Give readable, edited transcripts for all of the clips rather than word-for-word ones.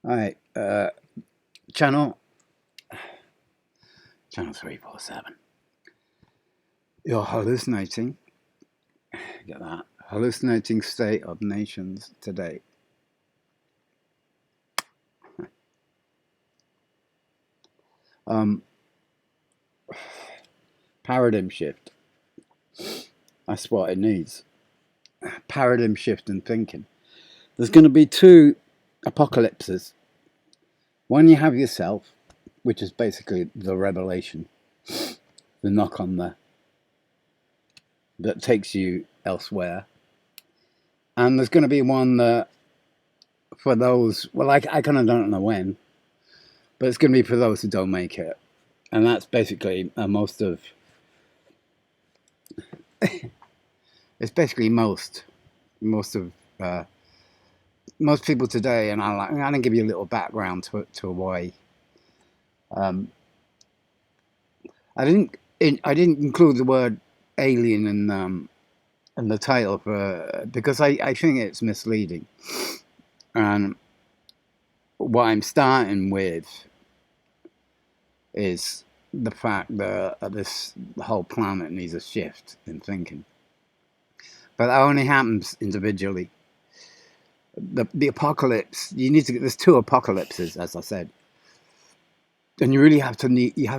All right, channel 347. You're hallucinating. Get that? Hallucinating state of nations today. Um, Paradigm shift. That's what it needs. Paradigm shift in thinking. There's going to be two apocalypses. One you have yourself, which is basically the revelation, the knock on that takes you elsewhere. And there's going to be one that, for those, well, I kind of don't know when, but it's going to be for those who don't make it. And that's basically it's basically most of uh, most people today. And I'm going to give you a little background to why. Um, I didn't include the word alien in the title because I think it's misleading. And what I'm starting with is the fact that this whole planet needs a shift in thinking. But that only happens individually. The apocalypse, there's two apocalypses, as I said. And you have to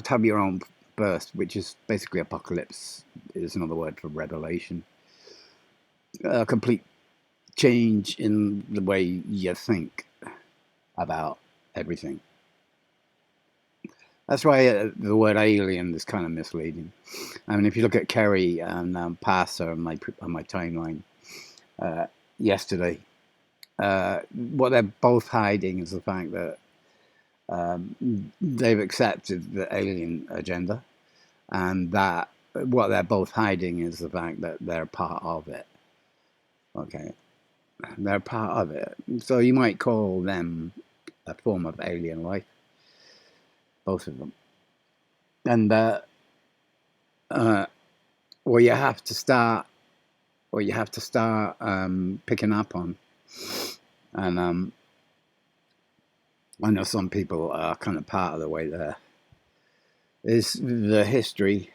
have your own burst, which is basically apocalypse is another word for revelation. A complete change in the way you think about everything. That's why the word alien is kind of misleading. I mean, if you look at Kerry and Passer on my timeline yesterday, what they're both hiding is the fact that they've accepted the alien agenda, and that what they're both hiding is the fact that they're part of it. Okay, they're part of it. So you might call them a form of alien life, both of them. And what you have to start, picking up on, and I know some people are kind of part of the way there, is the history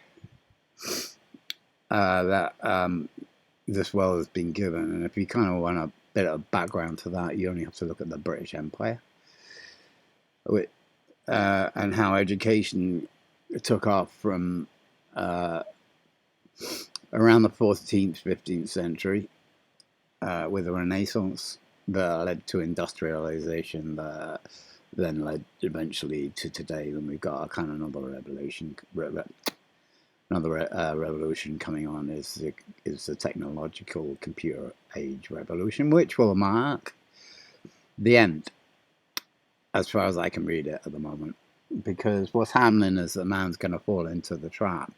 that this world has been given. And if you kind of want a bit of background to that, you only have to look at the British Empire and how education took off from around the 14th, 15th century with the Renaissance that led to industrialization, that then led eventually to today when we've got a kind of another revolution. Revolution coming on is the technological computer age revolution, which will mark the end, as far as I can read it at the moment. Because what's happening is that man's going to fall into the trap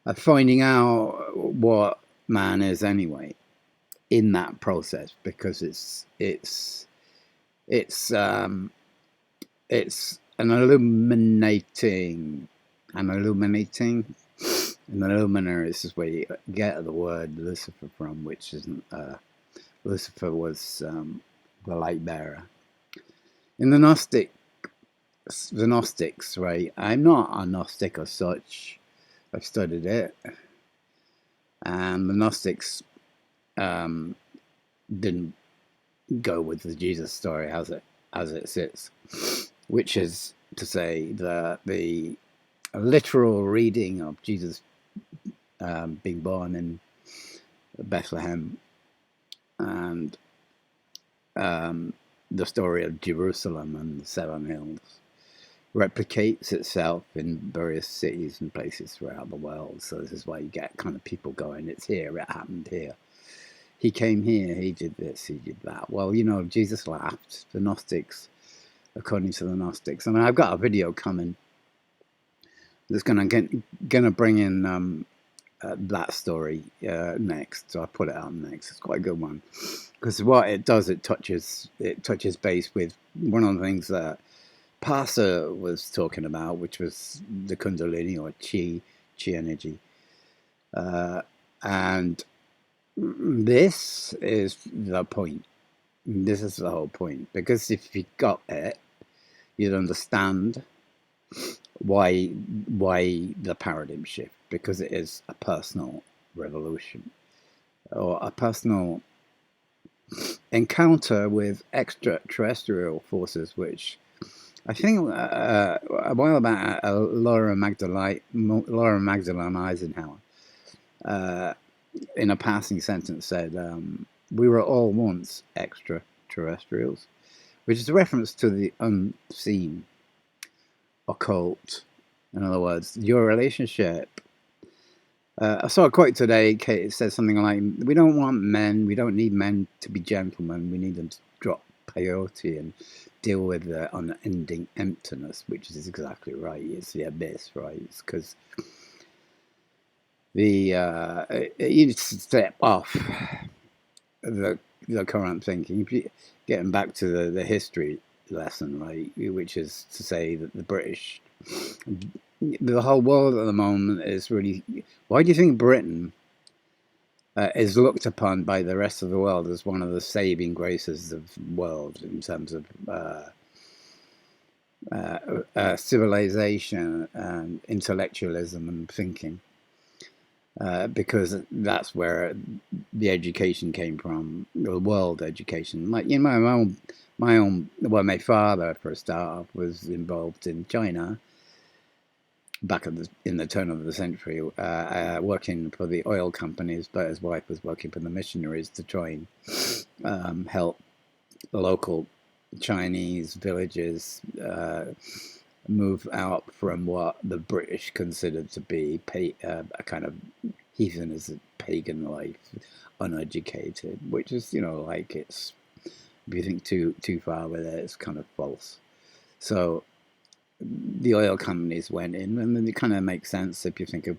of finding out what man is anyway in that process, because it's an illuminating. An illuminer is where you get the word Lucifer from, which isn't Lucifer was the light bearer. In the Gnostics, right? I'm not a Gnostic as such. I've studied it, and the Gnostics didn't go with the Jesus story as it sits, which is to say that the literal reading of Jesus being born in Bethlehem and the story of Jerusalem and the Seven Hills replicates itself in various cities and places throughout the world. So this is why you get kind of people going, it's here, it happened here. He came here, he did this, he did that. Well, Jesus laughed. The Gnostics, according to the Gnostics. I mean, I've got a video coming that's gonna bring in that story next. So I put it out next. It's quite a good one, because what it does, it touches base with one of the things that Passer was talking about, which was the Kundalini or Chi energy, and this is the point. This is the whole point. Because if you got it, you'd understand why the paradigm shift. Because it is a personal revolution or a personal encounter with extraterrestrial forces, which I think a while back, Laura Magdalene Eisenhower, uh, in a passing sentence, said, "We were all once extraterrestrials," which is a reference to the unseen, occult. In other words, your relationship. I saw a quote today. Kate, it says something like, "We don't want men. We don't need men to be gentlemen. We need them to drop peyote and deal with the unending emptiness," which is exactly right. It's the abyss, right? It's because you need to step off the current thinking. Getting back to the history lesson, right, which is to say that the British, the whole world at the moment is really. Why do you think Britain is looked upon by the rest of the world as one of the saving graces of the world in terms of civilization and intellectualism and thinking? Because that's where the education came from, the world education. Like, you know, well, my father, for a start off, was involved in China back in the turn of the century, working for the oil companies, but his wife was working for the missionaries to try and help the local Chinese villages move out from what the British considered to be a kind of heathenism, pagan life, uneducated, which is, you know, like, it's, if you think too far with it, it's kind of false. So the oil companies went in, and then it kind of makes sense if you think of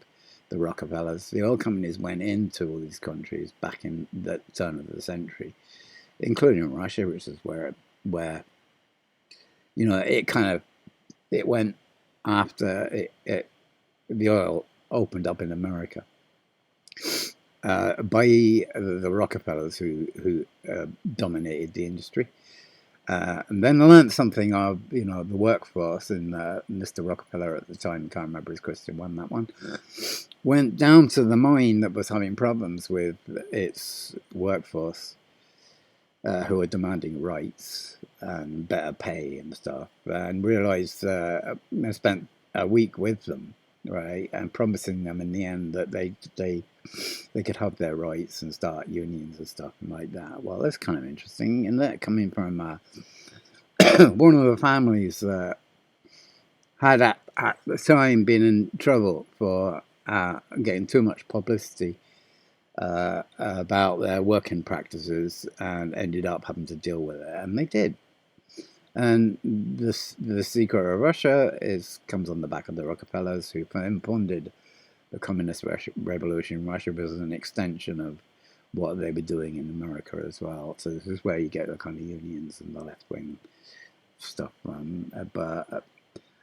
the Rockefellers. The oil companies went into all these countries back in the turn of the century, including Russia, which is where you know, it went after the oil opened up in America by the Rockefellers who dominated the industry. And then I learned something of, you know, the workforce, and Mr. Rockefeller at the time, can't remember his Christian one, that one, went down to the mine that was having problems with its workforce, who were demanding rights and better pay and stuff, and realized, I spent a week with them, right, and promising them in the end that they could have their rights and start unions and stuff like that. Well, that's kind of interesting, and that coming from one of the families that had at the time been in trouble for getting too much publicity about their working practices, and ended up having to deal with it, and they did. And the secret of Russia comes on the back of the Rockefellers, who funded the communist revolution. Russia was an extension of what they were doing in America as well. So this is where you get the kind of unions and the left wing stuff from. But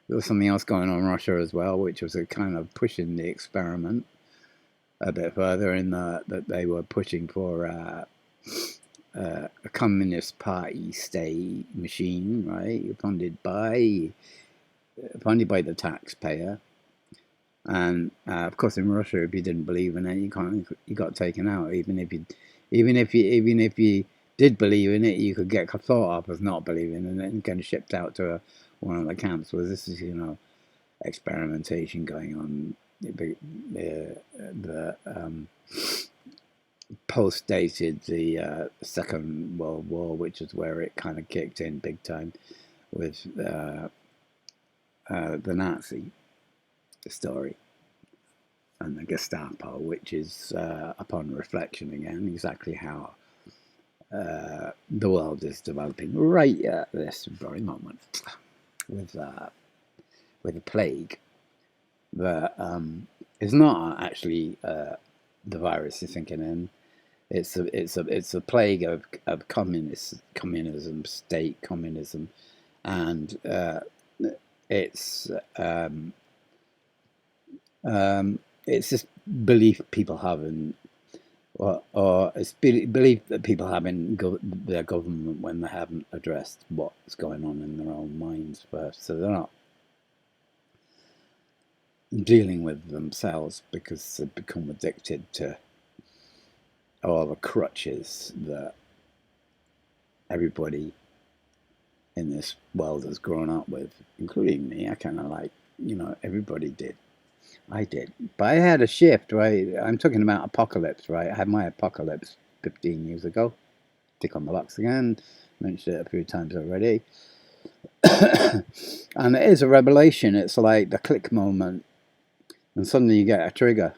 there was something else going on in Russia as well, which was a kind of pushing the experiment a bit further, in that they were pushing for a communist party state machine, right, funded by the taxpayer. And of course, in Russia, if you didn't believe in it, you got taken out. Even if you did believe in it, you could get thought of as not believing in it and kind of shipped out to one of the camps. Where this is, you know, experimentation going on. The post dated the Second World War, which is where it kind of kicked in big time with the Nazi story and the Gestapo, which is, upon reflection again, exactly how the world is developing right at this very moment, with the plague that is not actually the virus you're thinking in. It's a plague of communism, state communism, and it's it's this belief people have in or it's believed that people have in their government when they haven't addressed what's going on in their own minds first. So they're not dealing with themselves because they've become addicted to all the crutches that everybody in this world has grown up with, including me. I kind of like, everybody did. I did. But I had a shift, right? I'm talking about apocalypse, right? I had my apocalypse 15 years ago. Tick on the box again. Mentioned it a few times already. And it is a revelation. It's like the click moment. And suddenly you get a trigger,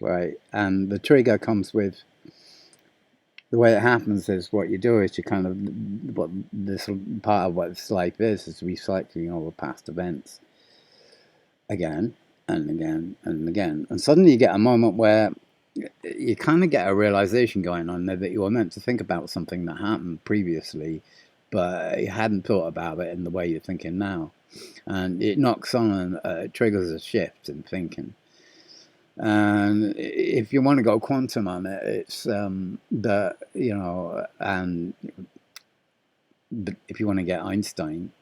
right? And the trigger comes with the way it happens is what you do is you kind of, what this part of what this life is recycling all the past events again and again and again. And suddenly you get a moment where you kind of get a realization going on there that you were meant to think about something that happened previously, but you hadn't thought about it in the way you're thinking now. And it knocks on and triggers a shift in thinking. And if you want to go quantum on it, it's that, and if you want to get Einstein,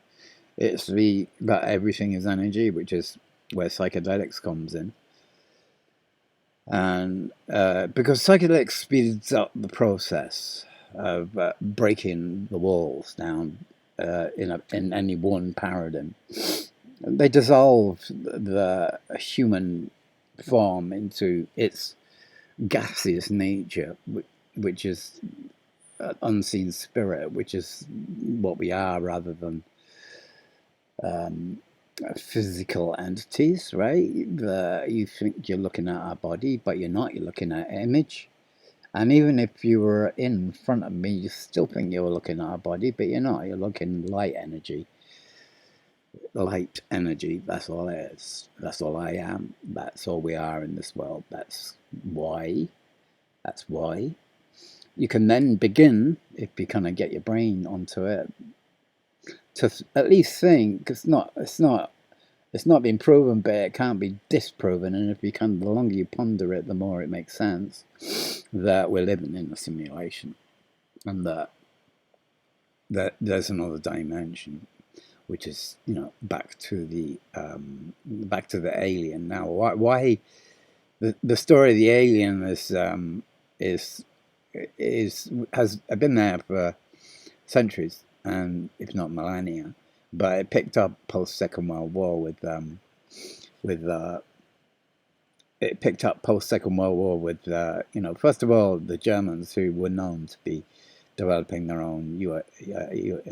it's that everything is energy, which is where psychedelics comes in. And because psychedelics speeds up the process of breaking the walls down in any one paradigm. They dissolve the human form into its gaseous nature, which is unseen spirit, which is what we are rather than physical entities, right? You think you're looking at our body, but you're not. You're looking at an image. And even if you were in front of me, you still think you were looking at our body, but you're not. You're looking light energy. Light energy, that's all it is. That's all I am. That's all we are in this world. That's why. You can then begin, if you kind of get your brain onto it, to at least think. It's not been proven, but it can't be disproven. And if you the longer you ponder it, the more it makes sense that we're living in a simulation, and that there's another dimension, which is back to the alien. Now, why the story of the alien has been there for centuries, and if not millennia, but it picked up post Second World War it picked up post Second World War with first of all the Germans, who were known to be developing their own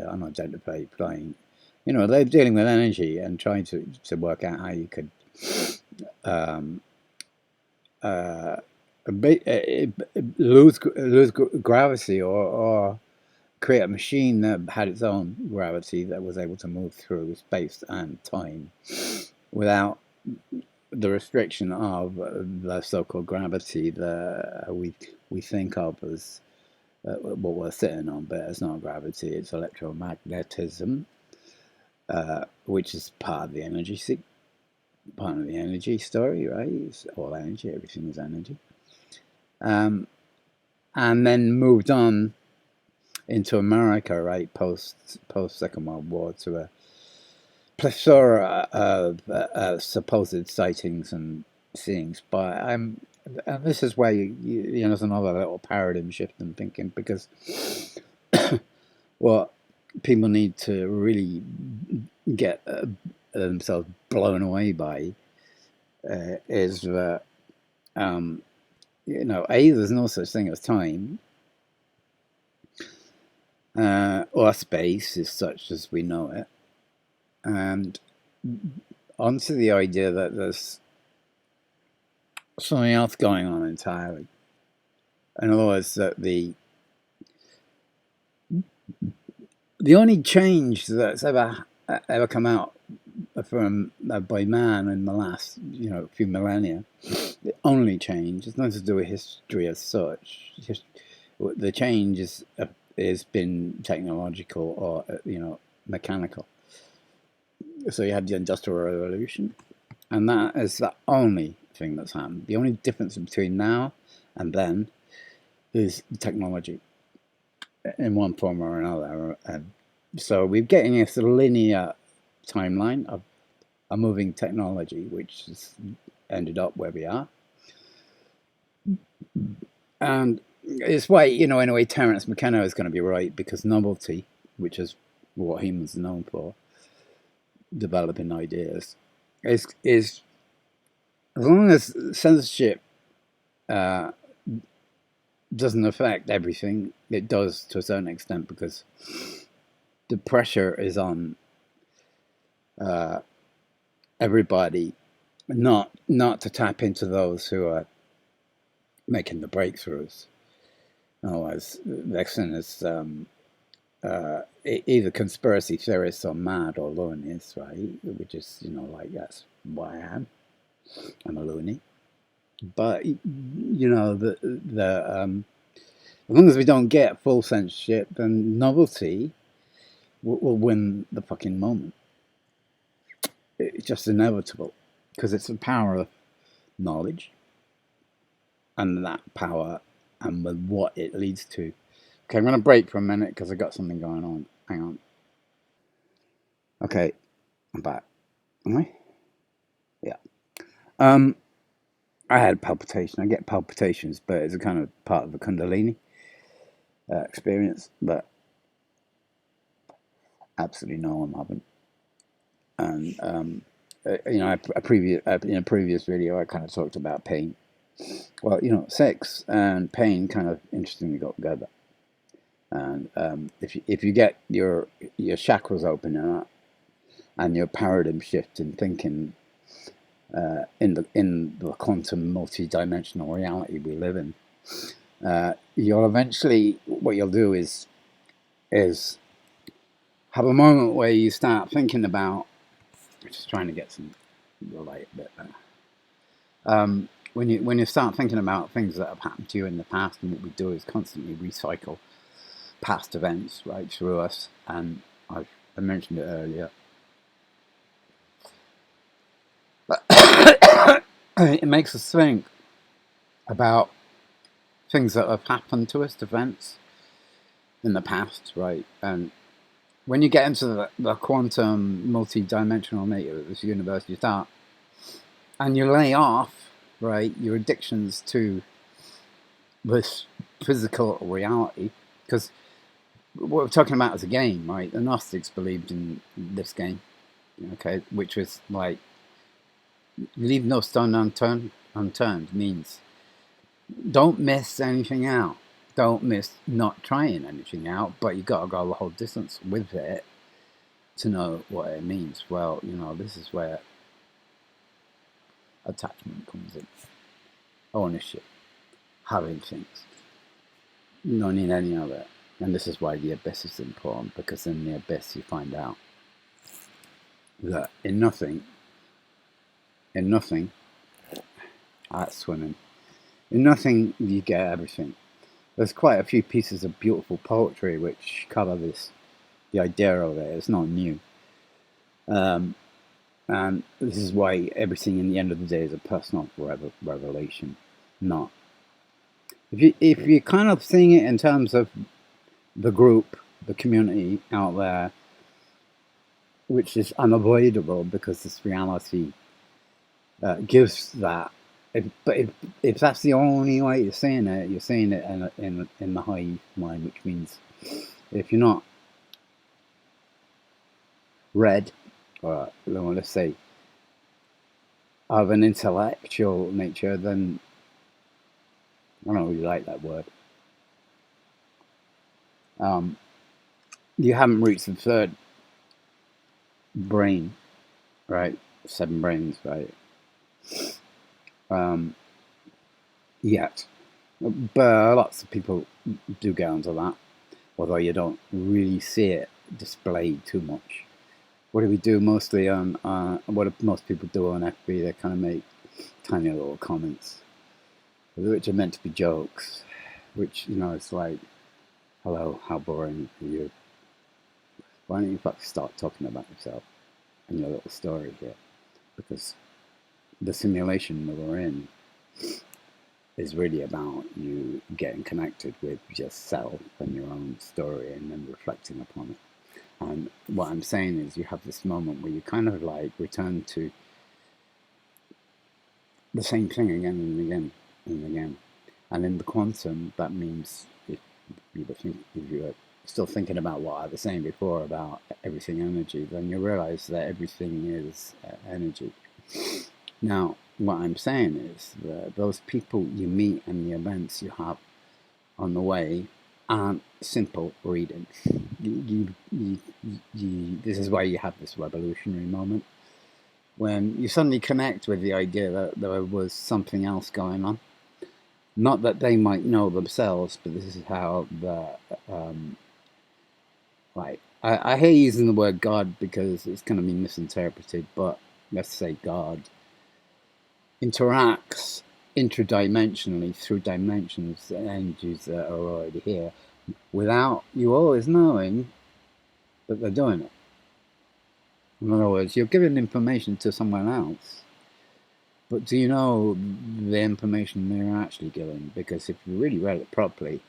unidentified flying. They're dealing with energy and trying to work out how you could lose gravity, or create a machine that had its own gravity that was able to move through space and time without the restriction of the so-called gravity that we think of as what we're sitting on, but it's not gravity, it's electromagnetism, which is part of the energy story, right? It's all energy, everything is energy. And then moved on into America, right, post Second World War, to a plethora of supposed sightings and seeings. But and this is where there's another little paradigm shift in thinking, because what people need to really get themselves blown away by is that there's no such thing as time, or space is such as we know it, and onto the idea that there's something else going on entirely. In other words, that the only change that's ever come out from by man in the last few millennia, the only change, it's nothing to do with history as such. The change has been technological or mechanical. So you had the Industrial Revolution, and that is the only thing that's happened. The only difference between now and then is technology in one form or another. And so we're getting a sort of linear timeline of a moving technology, which has ended up where we are. And it's why, in a way, Terence McKenna is going to be right, because novelty, which is what humans are known for, developing ideas, is as long as censorship doesn't affect everything, it does to a certain extent, because the pressure is on everybody not to tap into those who are making the breakthroughs. Otherwise, next thing is either conspiracy theorists are mad or loonies, right? Which is, like, that's what I am. I'm a loony. But as long as we don't get full censorship, then novelty will win the fucking moment. It's just inevitable, because it's the power of knowledge, and that power and with what it leads to. Okay, I'm going to break for a minute because I got something going on. Hang on. Okay, I'm back. Am I? Yeah. I had palpitation. I get palpitations, but it's a kind of part of the Kundalini experience. But absolutely no, I'm having. And in a previous video, I kind of talked about pain. Well, sex and pain kind of interestingly got together. And if you get your chakras opening up and your paradigm shift in thinking in the quantum multi-dimensional reality we live in, you'll eventually, what you'll do is have a moment where you start thinking about, just trying to get some light a bit there. When you start thinking about things that have happened to you in the past, and what we do is constantly recycle past events right through us, and I mentioned it earlier. But it makes us think about things that have happened to us, events in the past, right? And when you get into the quantum multi-dimensional nature of this universe, you start, and you lay off, right, your addictions to this physical reality, because what we're talking about is a game, right? The Gnostics believed in this game, okay, which was like, leave no stone unturned means don't miss anything out. Don't miss not trying anything out, but you got to go the whole distance with it to know what it means. Well, this is where attachment comes in. Ownership, having things. You don't need any of it. And this is why the abyss is important, because in the abyss you find out that in nothing, swimming, in nothing you get everything. There's quite a few pieces of beautiful poetry which cover the idea of it. It's not new. And this is why everything in the end of the day is a personal revelation. Not. If you're kind of seeing it in terms of the group, the community out there, which is unavoidable because this reality gives that. But if that's the only way you're seeing it in the hive mind, which means if you're not read, or let's say of an intellectual nature, then I don't really like that word. You haven't reached the third brain, right? 7 brains, right? Yet. But lots of people do get onto that, although you don't really see it displayed too much. What do we do mostly on, what do most people do on FB? They kind of make tiny little comments, which are meant to be jokes, which, it's like, hello, how boring are you? Why don't you start talking about yourself and your little story here? Because the simulation that we're in is really about you getting connected with yourself and your own story and then reflecting upon it. And what I'm saying is you have this moment where you kind of like return to the same thing again and again and again. And in the quantum, that means if you were still thinking about what I was saying before about everything energy, then you realize that everything is energy. Now, what I'm saying is that those people you meet and the events you have on the way aren't simple reading. This is why you have this revolutionary moment when you suddenly connect with the idea that there was something else going on. Not that they might know themselves, but this is how I hate using the word God because it's going to be misinterpreted, but let's say God interacts interdimensionally through dimensions and energies that are already here without you always knowing that they're doing it. In other words, you're giving information to someone else, but do you know the information they're actually giving? Because if you really read it properly,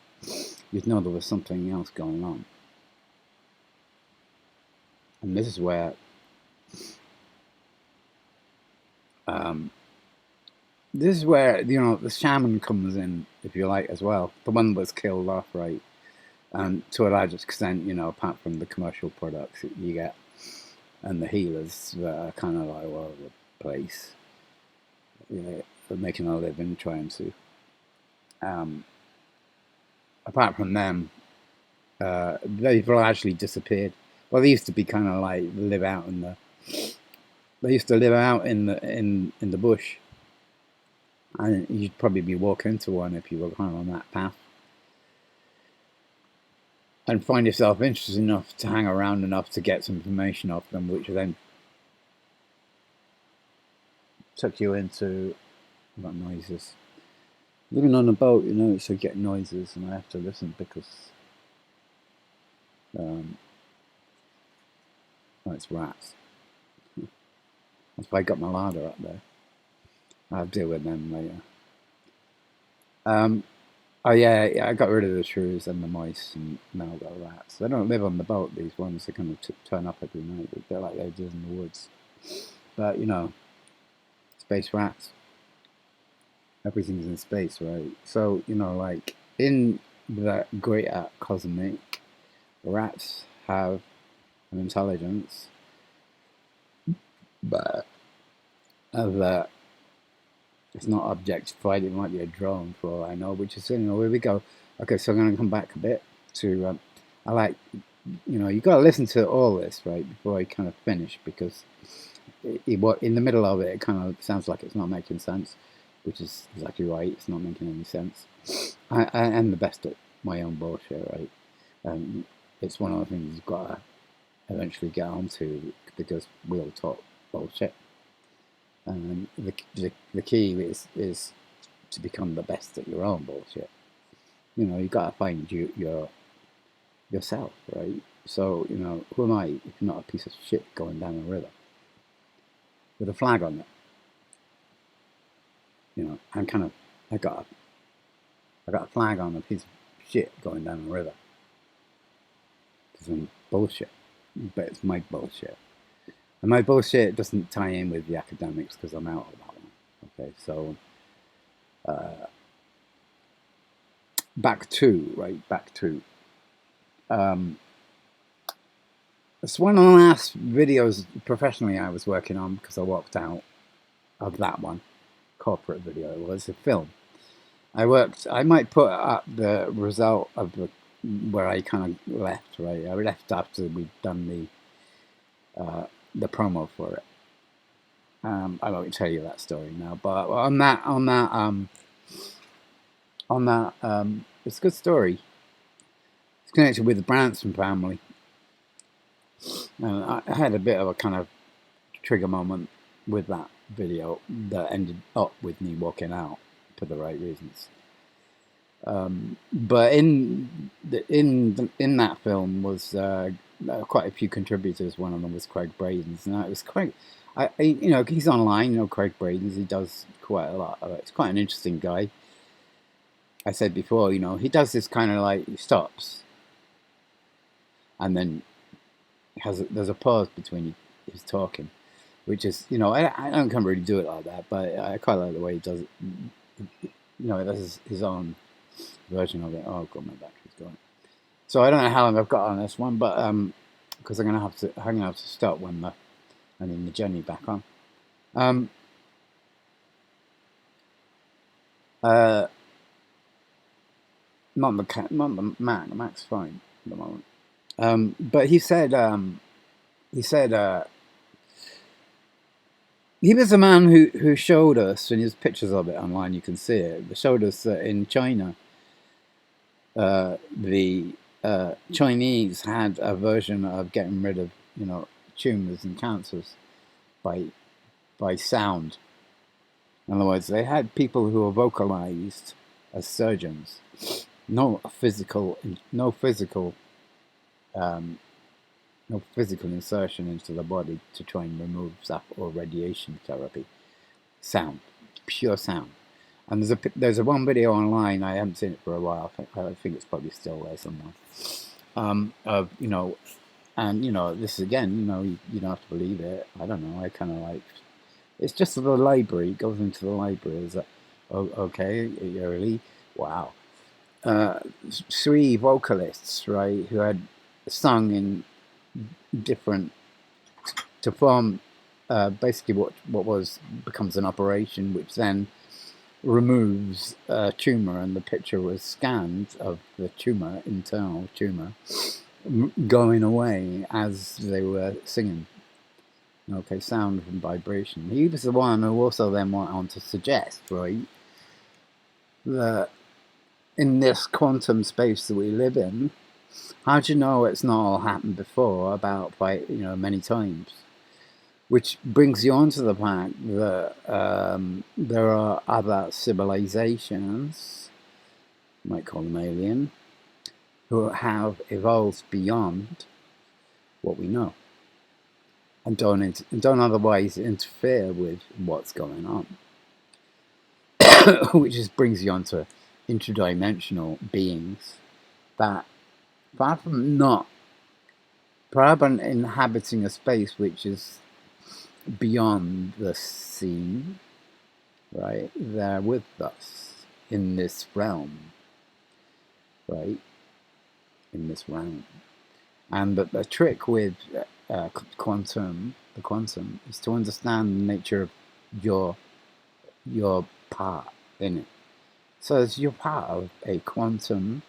you'd know there was something else going on. And this is where the shaman comes in, if you like, as well. The one that was killed off, right? And to a large extent, apart from the commercial products that you get and the healers that are kind of like all over the place, for making a living, trying to. Apart from them, they've largely disappeared. Well, they used to be kind of like live out in the. They used to live out in the bush, and you'd probably be walking into one if you were kind of on that path, and find yourself interested enough to hang around enough to get some information off them, which then took you into what noises. Living on a boat, so you get noises, and I have to listen because it's rats. That's why I got my ladder up there. I'll deal with them later. Oh yeah, I got rid of the shrews and the mice, and now I've got rats. They don't live on the boat. These ones, they kind of turn up every night. They're like they do in the woods. But space rats. Everything's in space, right? So like in the greater cosmic, rats have an intelligence, but that it's not objectified. It might be a drone for all I know. Which is, here we go. Okay, so I'm going to come back a bit to. I like, you got to listen to all this right before I kind of finish because in the middle of it, it kind of sounds like it's not making sense, which is exactly right. It's not making any sense. I am the best at my own bullshit, right? It's one of the things you've got to eventually get onto because we all talk bullshit. And the key is to become the best at your own bullshit. You got to find yourself, right? So who am I if not a piece of shit going down a river with a flag on it? I'm kind of I got a flag on a piece of shit going down a river. It's some bullshit, but it's my bullshit. And my bullshit doesn't tie in with the academics because I'm out of that one. Okay, so back to. It's one of the last videos professionally I was working on because I walked out of that one. Corporate video, it was a film. I might put up the result of where I kind of left, right? I left after we'd done the promo for it. I won't tell you that story now, but it's a good story. It's connected with the Branson family. And I had a bit of a kind of trigger moment with that video that ended up with me walking out for the right reasons. But in that film was quite a few contributors. One of them was Craig Bradens, and it was quite. He's online. Craig Bradens. He does quite a lot. It's quite an interesting guy. I said before, he does this kind of like, he stops, and then there's a pause between his talking, which is, I don't kind of really do it like that, but I quite like the way he does it. That's his own version of it. Oh god, my battery's going. So I don't know how long I've got on this one, but because I'm gonna have to stop when I need the Jenny back on. Not the Mac. The Mac's fine at the moment. But he said he was a man who showed us, and there's pictures of it online. You can see it. Showed us that in China, the Chinese had a version of getting rid of tumors and cancers by sound. In other words, they had people who were vocalized as surgeons, no physical insertion into the body to try and remove zap or radiation therapy. Sound, pure sound. And there's a one video online. I haven't seen it for a while. I think it's probably still there somewhere. Of and this again, you don't have to believe it. I don't know. I kind of like. It's just the library. It goes into the library. Is that okay? Early. Wow. 3 vocalists, right, who had sung in different to form basically what becomes an operation, which then removes a tumor, and the picture was scanned of the internal tumor, going away as they were singing. Okay, sound and vibration. He was the one who also then went on to suggest, right, that in this quantum space that we live in, how do you know it's not all happened before about many times? Which brings you on to the fact that there are other civilizations, you might call them alien, who have evolved beyond what we know, and don't otherwise interfere with what's going on. Which just brings you on to interdimensional beings that, apart from inhabiting a space which is beyond the scene, right, they're with us in this realm, right, and the trick with the quantum is to understand the nature of your part in it. So as you're part of a quantum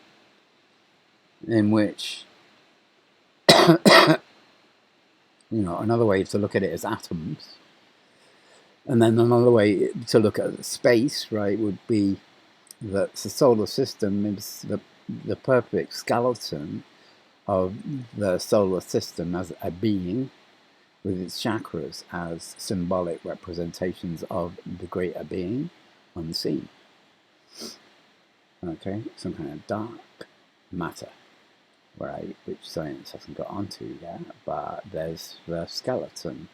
in which another way to look at it is atoms, and then another way to look at space, right, would be that the solar system is the perfect skeleton of the solar system as a being, with its chakras as symbolic representations of the greater being unseen. Okay, some kind of dark matter, right, which science hasn't got onto yet, but there's the skeleton,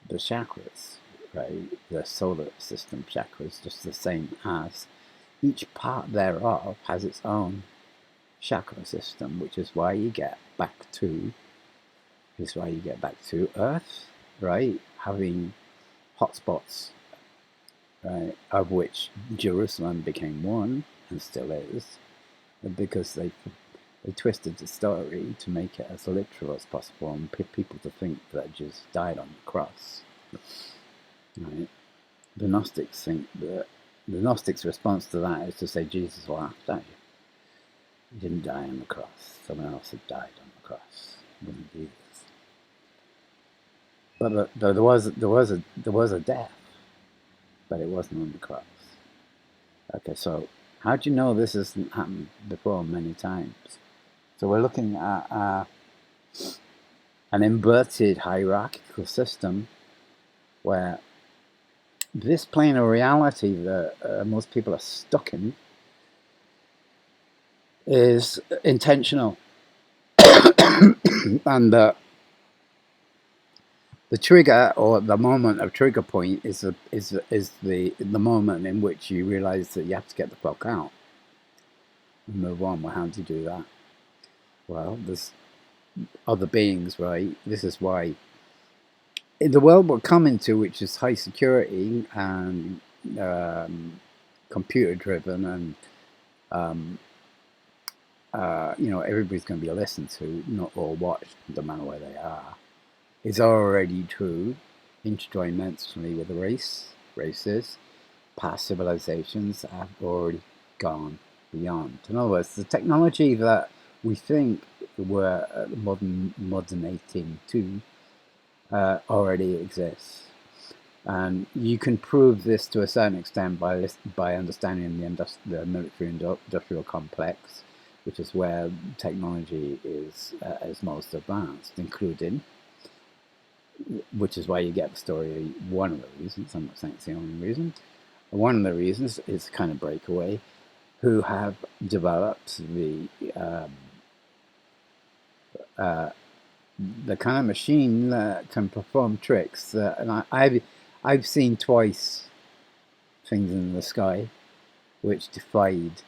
the chakras, right, the solar system chakras, just the same as each part thereof has its own chakra system, which is why you get back to Earth, right, having hotspots, right, of which Jerusalem became one and still is, because they twisted the story to make it as literal as possible and people to think that Jesus died on the cross. Right? The Gnostics think that the Gnostics' response to that is to say Jesus laughed at you. He didn't die on the cross. Someone else had died on the cross. It wasn't Jesus. But there was a death, but it wasn't on the cross. Okay, so how do you know this hasn't happened before many times? So we're looking at an inverted hierarchical system where this plane of reality that most people are stuck in is intentional, and the trigger, or the moment of trigger point, is the moment in which you realize that you have to get the fuck out. and move on. Well, how do you do that? Well, there's other beings, right? This is why in the world we're coming to, which is high security and computer driven, and um, everybody's going to be listened to, not or watched, no matter where they are, is already true interdimensionally with the races. Past civilizations have already gone beyond. In other words, the technology that we think we're modernating to already exists. And you can prove this to a certain extent by understanding the military industrial complex, which is where technology is most advanced, including, which is why you get the story. One of the reasons, I'm not saying it's the only reason, one of the reasons is kind of breakaway, who have developed the kind of machine that can perform tricks. And I've seen twice things in the sky which defied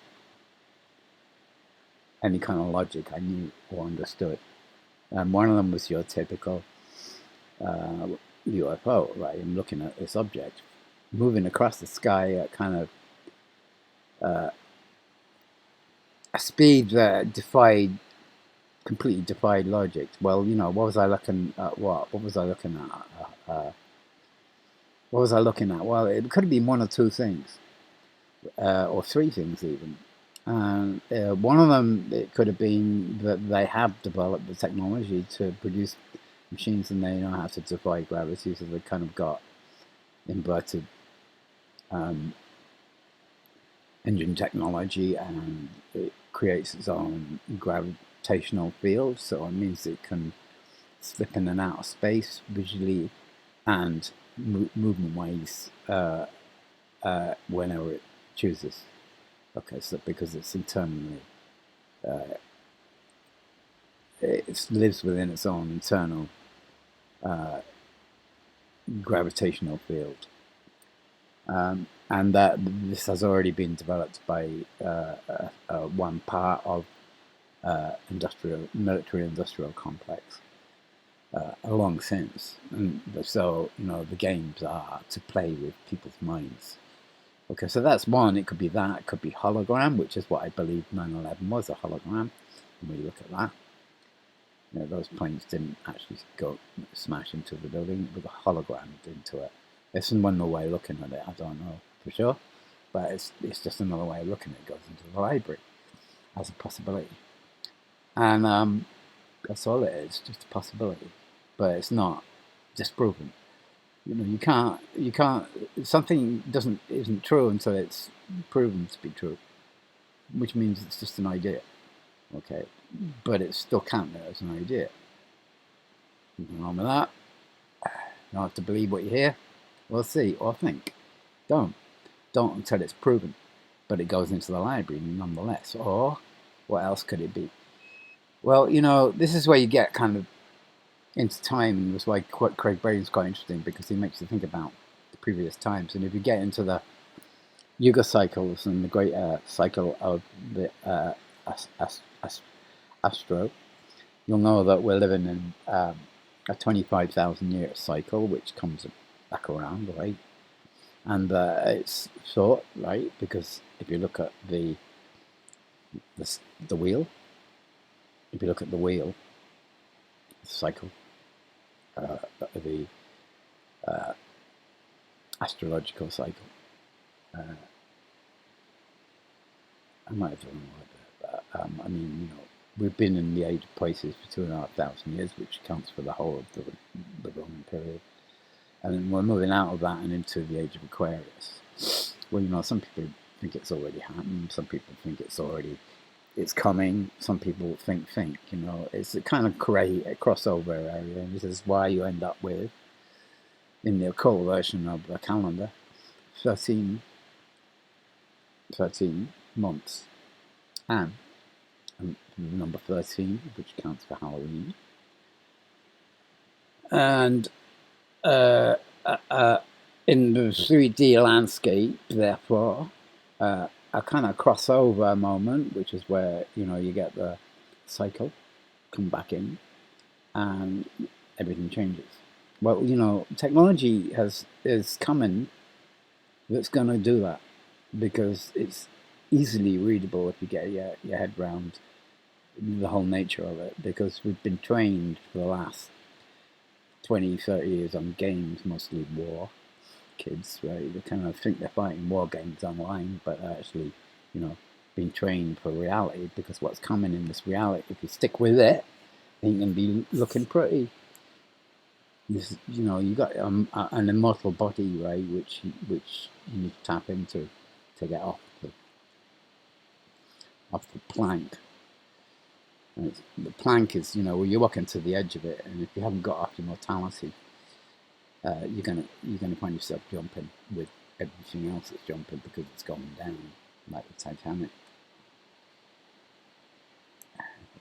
any kind of logic I knew or understood. And one of them was your typical UFO, right? I'm looking at this object moving across the sky at kind of a speed that completely defied logic. Well, what was I looking at? What was I looking at? What was I looking at? Well, it could have been one or two things, or three things even. And one of them, it could have been that they have developed the technology to produce machines and they know how to defy gravity, so they kind of got inverted engine technology, and it creates its own gravitational field, so it means it can slip in and out of space visually and movement ways whenever it chooses. Okay, so because it's internally, it lives within its own internal gravitational field. And that this has already been developed by one part of military industrial complex long since. And so, the games are to play with people's minds. Okay, so that's one. It could be that. It could be hologram, which is what I believe 9/11 was, a hologram. And we look at that. Those planes didn't actually go smash into the building. It was a hologram into it. There's another way of looking at it. I don't know for sure, but it's just another way of looking at it. It goes into the library as a possibility, and that's all it is, just a possibility. But it's not disproven. You can't. Something isn't true until it's proven to be true, which means it's just an idea. Okay, but it's still counted as an idea. Nothing wrong with that. You don't have to believe what you hear, or see, or think. Don't until it's proven. But it goes into the library nonetheless. Or what else could it be? Well, this is where you get kind of into time, and that's why Craig Braden's quite interesting, because he makes you think about the previous times. And if you get into the Yuga cycles and the great cycle of the Astro, you'll know that we're living in a 25,000 year cycle, which comes back around, right? And it's short, right? Because if you look at the wheel, the cycle, the astrological cycle. I might have done a word there, but we've been in the age of Pisces for 2,500 years, which counts for the whole of the Roman period. And then we're moving out of that and into the age of Aquarius. Well, some people think it's already happened. Some people think it's coming. Some people think. It's a kind of a crossover area. And this is why you end up with, in the occult version of the calendar, 13 months. And number 13, which counts for Halloween. And in the 3D landscape, therefore, a kind of crossover moment, which is where you get the cycle come back in, and everything changes. Well, technology is coming that's going to do that because it's easily readable if you get your head round the whole nature of it. Because we've been trained for the last 20, 30 years on games, mostly war kids, right? They kind of think they're fighting war games online, but they're actually, being trained for reality, because what's coming in this reality, if you stick with it, ain't going to be looking pretty. You got an immortal body, right, which you need to tap into to get off the plank. And the plank is, where you're walking to the edge of it, and if you haven't got off your mortality, you're gonna find yourself jumping with everything else that's jumping, because it's going down like the Titanic.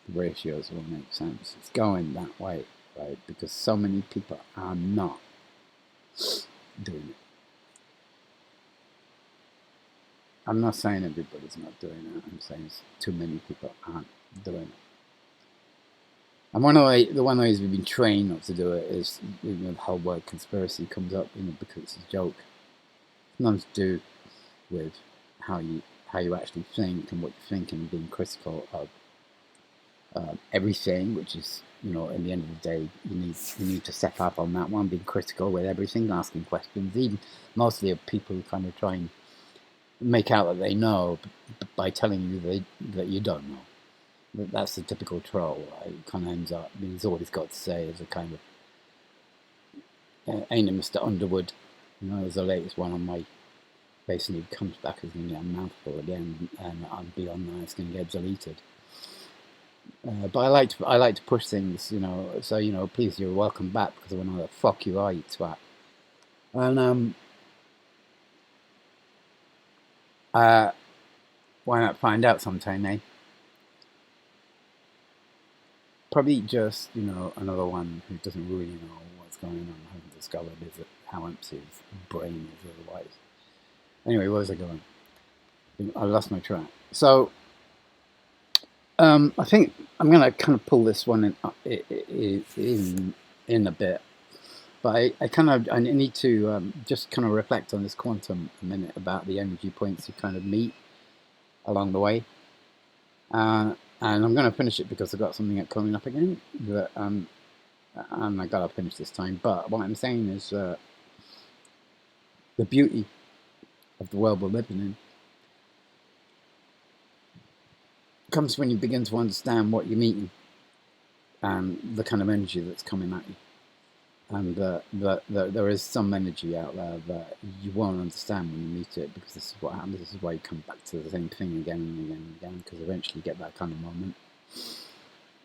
The ratios will make sense. It's going that way, right? Because so many people are not doing it. I'm not saying everybody's not doing it. I'm saying too many people aren't doing it. And one of the ways we've been trained not to do it is, the whole word conspiracy comes up, because it's a joke. It's nothing to do with how you actually think and what you think, and being critical of everything, which is, in the end of the day, you need to step up on that one, being critical with everything, asking questions, even mostly of people who kind of try and make out that they know by telling you that you don't know. That's the typical troll, right? It kind of ends up, he's all he's got to say is a kind of, ain't it Mr. Underwood? There's the latest one on my, basically comes back as going to get a mouthful again, and I'll be on there, it's going to get deleted. But I like to push things, so, please, you're welcome back, because I want to know the fuck you are, you twat. And, why not find out sometime, eh? Probably just, another one who doesn't really know what's going on, hasn't discovered how empty his brain is otherwise. Anyway, where was I going? I lost my track. So, I think I'm going to kind of pull this one in a bit. But I need to just kind of reflect on this quantum a minute, about the energy points you kind of meet along the way. And I'm going to finish it because I've got something coming up again that and I got to finish this time. But what I'm saying is the beauty of the world we're living in comes when you begin to understand what you're meeting and the kind of energy that's coming at you. And there is some energy out there that you won't understand when you meet it, because this is what happens. This is why you come back to the same thing again and again and again, because eventually you get that kind of moment.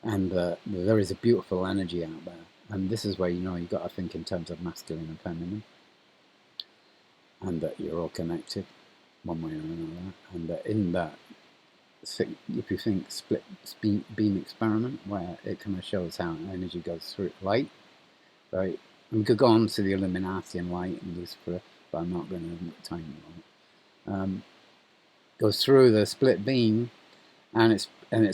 And there is a beautiful energy out there. And this is where you've got to think in terms of masculine and feminine. And that you're all connected one way or another. And that in that, if you think split beam experiment, where it kind of shows how energy goes through light, right? And we could go on to the Illuminati and light and Lucifer, but I'm not going to have time on it. Goes through the split beam, and it's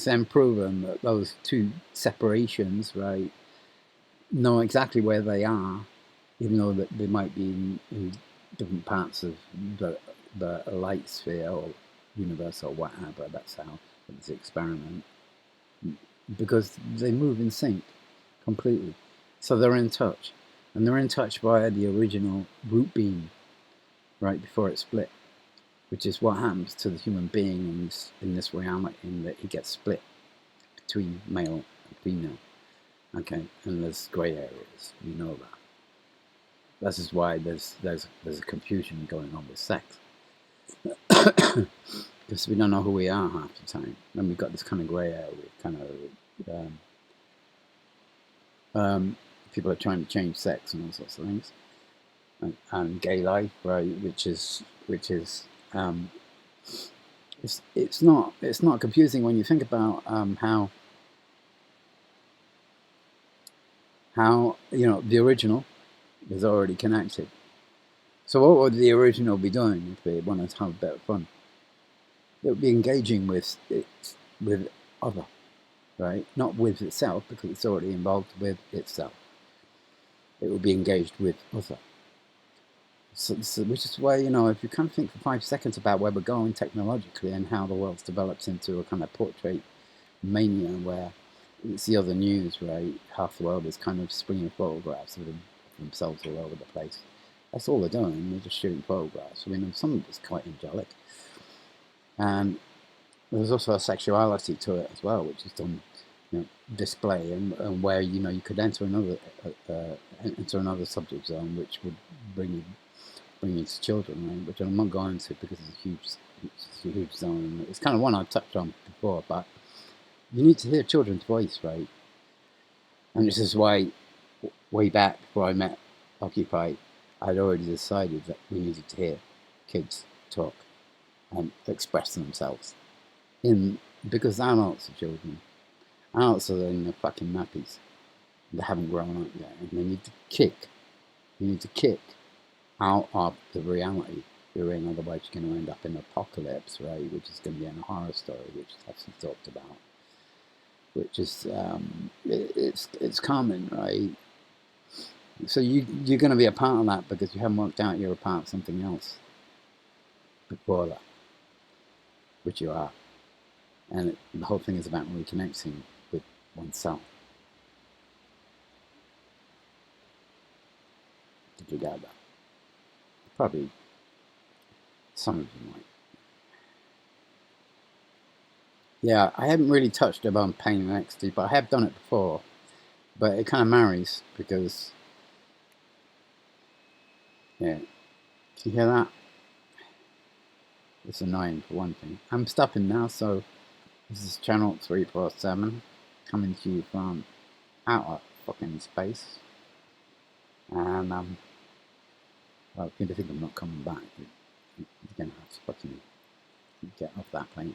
then proven that those two separations, right, know exactly where they are, even though that they might be in different parts of the light sphere or universe or whatever. That's how it's an experiment, because they move in sync completely. So they're in touch, and they're in touch via the original root beam, right before it split, which is what happens to the human being in this reality, in that he gets split between male and female. Okay, and there's grey areas. You know that. This is why there's a confusion going on with sex, because we don't know who we are half the time, and we've got this kind of grey area, kind of. People are trying to change sex and all sorts of things, and gay life, right? Which is it's not confusing when you think about how the original is already connected. So what would the original be doing if they wanted to have a bit of fun? It would be engaging with it, with other, right? Not with itself, because it's already involved with itself. It will be engaged with other. So, which is why, if you kind of think for 5 seconds about where we're going technologically and how the world's developed into a kind of portrait mania where it's the other news, right? Half the world is kind of springing photographs of themselves all over the place. That's all they're doing. They're just shooting photographs. I mean, some of it's quite angelic. And there's also a sexuality to it as well, which is done, display, and where you could enter another subject zone, which would bring you to children, right? Which I'm not going to because it's a huge zone. It's kind of one I've touched on before, but you need to hear children's voice, right? And this is why, way back before I met Occupy, I'd already decided that we needed to hear kids talk and express themselves. Because adults are children. Adults are in their fucking nappies. They haven't grown up yet, and they need to kick. You need to kick out of the reality you're in, otherwise you're going to end up in apocalypse, right? Which is going to be in a horror story, which Ecstasy talked about. Which is it's common, right? So you're going to be a part of that because you haven't worked out you're a part of something else before that, which you are, and the whole thing is about reconnecting with oneself. Did you get that? Probably some of you might. Yeah, I haven't really touched upon pain and ecstasy, but I have done it before. But it kind of marries because, yeah, can you hear that? It's annoying for one thing. I'm stopping now, so this is channel 347 coming to you from outer fucking space. And, well, if you think I'm not coming back, you're going to have to fucking get off that plane.